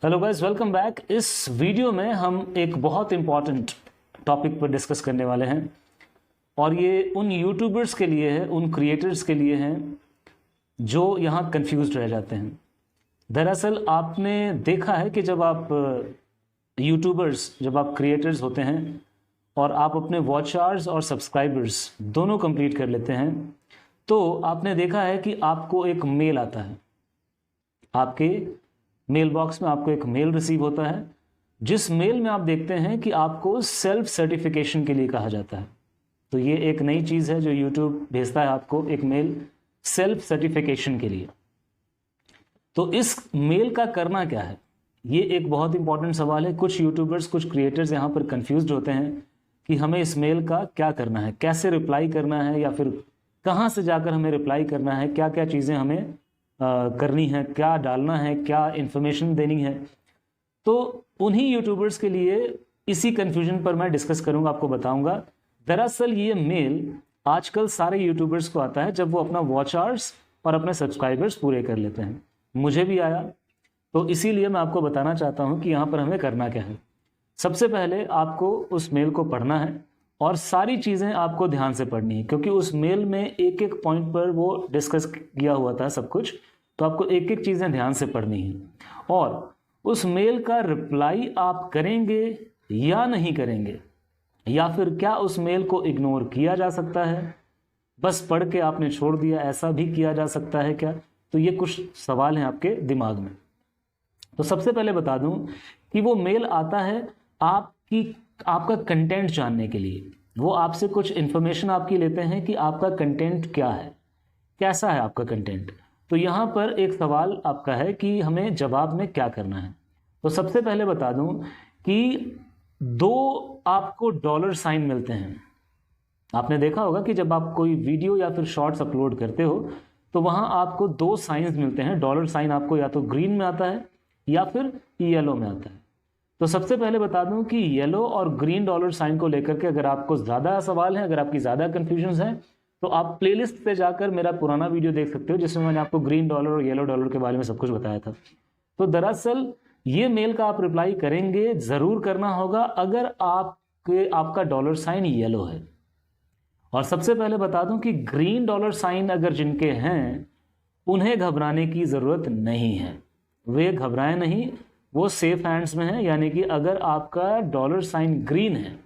Hello guys, welcome back. इस video में हम एक बहुत इम्पॉर्टेंट टॉपिक पर डिस्कस करने वाले हैं और ये उन यूट्यूबर्स के लिए है, उन क्रिएटर्स के लिए हैं जो यहाँ कंफ्यूज रह जाते हैं। दरअसल आपने देखा है कि जब आप यूट्यूबर्स, जब आप क्रिएटर्स होते हैं और आप अपने वॉच आवर्स और सब्सक्राइबर्स दोनों कंप्लीट कर लेते हैं तो आपने देखा है कि आपको एक मेल आता है, आपके मेल बॉक्स में आपको एक मेल रिसीव होता है जिस मेल में आप देखते हैं कि आपको सेल्फ सर्टिफिकेशन के लिए कहा जाता है। तो ये एक नई चीज़ है जो यूट्यूब भेजता है आपको, एक मेल सेल्फ सर्टिफिकेशन के लिए। तो इस मेल का करना क्या है, ये एक बहुत इंपॉर्टेंट सवाल है। कुछ यूट्यूबर्स, कुछ क्रिएटर्स यहाँ पर कंफ्यूज्ड होते हैं कि हमें इस मेल का क्या करना है, कैसे रिप्लाई करना है या फिर कहाँ से जाकर हमें रिप्लाई करना है, क्या क्या चीज़ें हमें करनी है, क्या डालना है, क्या इन्फॉर्मेशन देनी है। तो उन्हीं यूट्यूबर्स के लिए इसी कन्फ्यूजन पर मैं डिस्कस करूंगा, आपको बताऊंगा। दरअसल ये मेल आजकल सारे यूट्यूबर्स को आता है जब वो अपना वॉच आवर्स और अपने सब्सक्राइबर्स पूरे कर लेते हैं। मुझे भी आया, तो इसीलिए मैं आपको बताना चाहता हूं कि यहाँ पर हमें करना क्या है। सबसे पहले आपको उस मेल को पढ़ना है और सारी चीज़ें आपको ध्यान से पढ़नी है, क्योंकि उस मेल में एक एक पॉइंट पर वो डिस्कस किया हुआ था सब कुछ। तो आपको एक एक चीज़ें ध्यान से पढ़नी है और उस मेल का रिप्लाई आप करेंगे या नहीं करेंगे, या फिर क्या उस मेल को इग्नोर किया जा सकता है, बस पढ़ के आपने छोड़ दिया, ऐसा भी किया जा सकता है क्या। तो ये कुछ सवाल हैं आपके दिमाग में। तो सबसे पहले बता दूं कि वो मेल आता है आपका कंटेंट जानने के लिए। वो आपसे कुछ इन्फॉर्मेशन आपकी लेते हैं कि आपका कंटेंट क्या है, कैसा है आपका कंटेंट। तो यहाँ पर एक सवाल आपका है कि हमें जवाब में क्या करना है। तो सबसे पहले बता दूं कि दो आपको डॉलर साइन मिलते हैं। आपने देखा होगा कि जब आप कोई वीडियो या फिर शॉर्ट्स अपलोड करते हो तो वहाँ आपको दो साइंस मिलते हैं। डॉलर साइन आपको या तो ग्रीन में आता है या फिर येलो में आता है। तो सबसे पहले बता दूं कि येलो और ग्रीन डॉलर साइन को लेकर के अगर आपको ज़्यादा सवाल है, अगर आपकी ज़्यादा कन्फ्यूजन है, तो आप प्लेलिस्ट पे जाकर मेरा पुराना वीडियो देख सकते हो जिसमें मैंने आपको ग्रीन डॉलर और येलो डॉलर के बारे में सब कुछ बताया था। तो दरअसल ये मेल का आप रिप्लाई करेंगे, ज़रूर करना होगा अगर आपका डॉलर साइन येलो है। और सबसे पहले बता दूं कि ग्रीन डॉलर साइन अगर जिनके हैं उन्हें घबराने की ज़रूरत नहीं है, वे घबराएं नहीं, वो सेफ हैंड्स में है। यानी कि अगर आपका डॉलर साइन ग्रीन है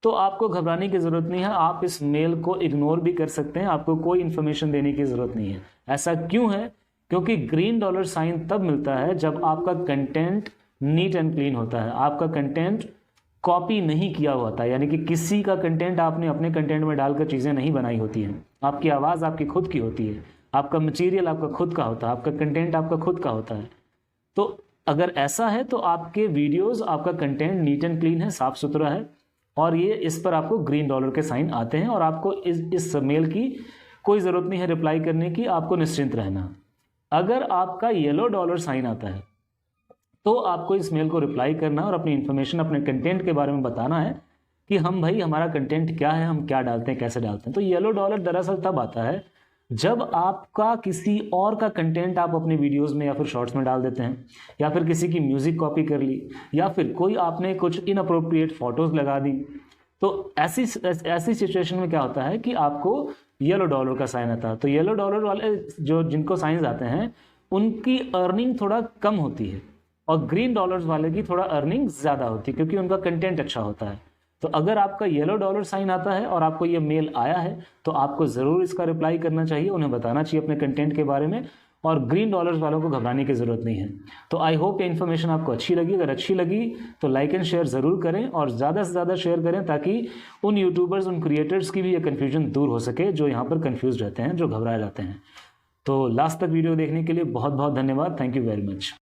तो आपको घबराने की ज़रूरत नहीं है, आप इस मेल को इग्नोर भी कर सकते हैं, आपको कोई इन्फॉर्मेशन देने की ज़रूरत नहीं है। ऐसा क्यों है? क्योंकि ग्रीन डॉलर साइन तब मिलता है जब आपका कंटेंट नीट एंड क्लीन होता है, आपका कंटेंट कॉपी नहीं किया हुआ था। यानी कि किसी का कंटेंट आपने अपने कंटेंट में डालकर चीज़ें नहीं बनाई होती हैं। आपकी आवाज़ आपकी खुद की होती है, आपका मटीरियल आपका खुद का होता है, आपका कंटेंट आपका खुद का होता है। तो अगर ऐसा है तो आपके वीडियोज़, आपका कंटेंट नीट एंड क्लीन है, साफ़ सुथरा है और ये इस पर आपको ग्रीन डॉलर के साइन आते हैं और आपको इस मेल की कोई ज़रूरत नहीं है रिप्लाई करने की, आपको निश्चिंत रहना। अगर आपका येलो डॉलर साइन आता है तो आपको इस मेल को रिप्लाई करना और अपनी इन्फॉर्मेशन, अपने कंटेंट के बारे में बताना है कि हम भाई हमारा कंटेंट क्या है, हम क्या डालते हैं, कैसे डालते हैं। तो येलो डॉलर दरअसल तब आता है जब आपका किसी और का कंटेंट आप अपने वीडियोस में या फिर शॉर्ट्स में डाल देते हैं, या फिर किसी की म्यूज़िक कॉपी कर ली, या फिर कोई आपने कुछ इनअप्रोप्रिएट फ़ोटोज़ लगा दी। तो ऐसी सिचुएशन में क्या होता है कि आपको येलो डॉलर का साइन आता है। तो येलो डॉलर वाले जो जिनको साइंस आते हैं उनकी अर्निंग थोड़ा कम होती है और ग्रीन डॉलर्स वाले की थोड़ा अर्निंग ज़्यादा होती है, क्योंकि उनका कंटेंट अच्छा होता है। तो अगर आपका येलो डॉलर साइन आता है और आपको ये मेल आया है तो आपको ज़रूर इसका रिप्लाई करना चाहिए, उन्हें बताना चाहिए अपने कंटेंट के बारे में, और ग्रीन डॉलर्स वालों को घबराने की ज़रूरत नहीं है। तो आई होप ये इन्फॉर्मेशन आपको अच्छी लगी। अगर अच्छी लगी तो लाइक एंड शेयर ज़रूर करें और ज़्यादा से ज़्यादा शेयर करें ताकि उन यूट्यूबर्स, उन क्रिएटर्स की भी ये कन्फ्यूजन दूर हो सके जो यहाँ पर कन्फ्यूज रहते हैं, जो घबरा जाते हैं। तो लास्ट तक वीडियो देखने के लिए बहुत बहुत धन्यवाद। Thank you very much.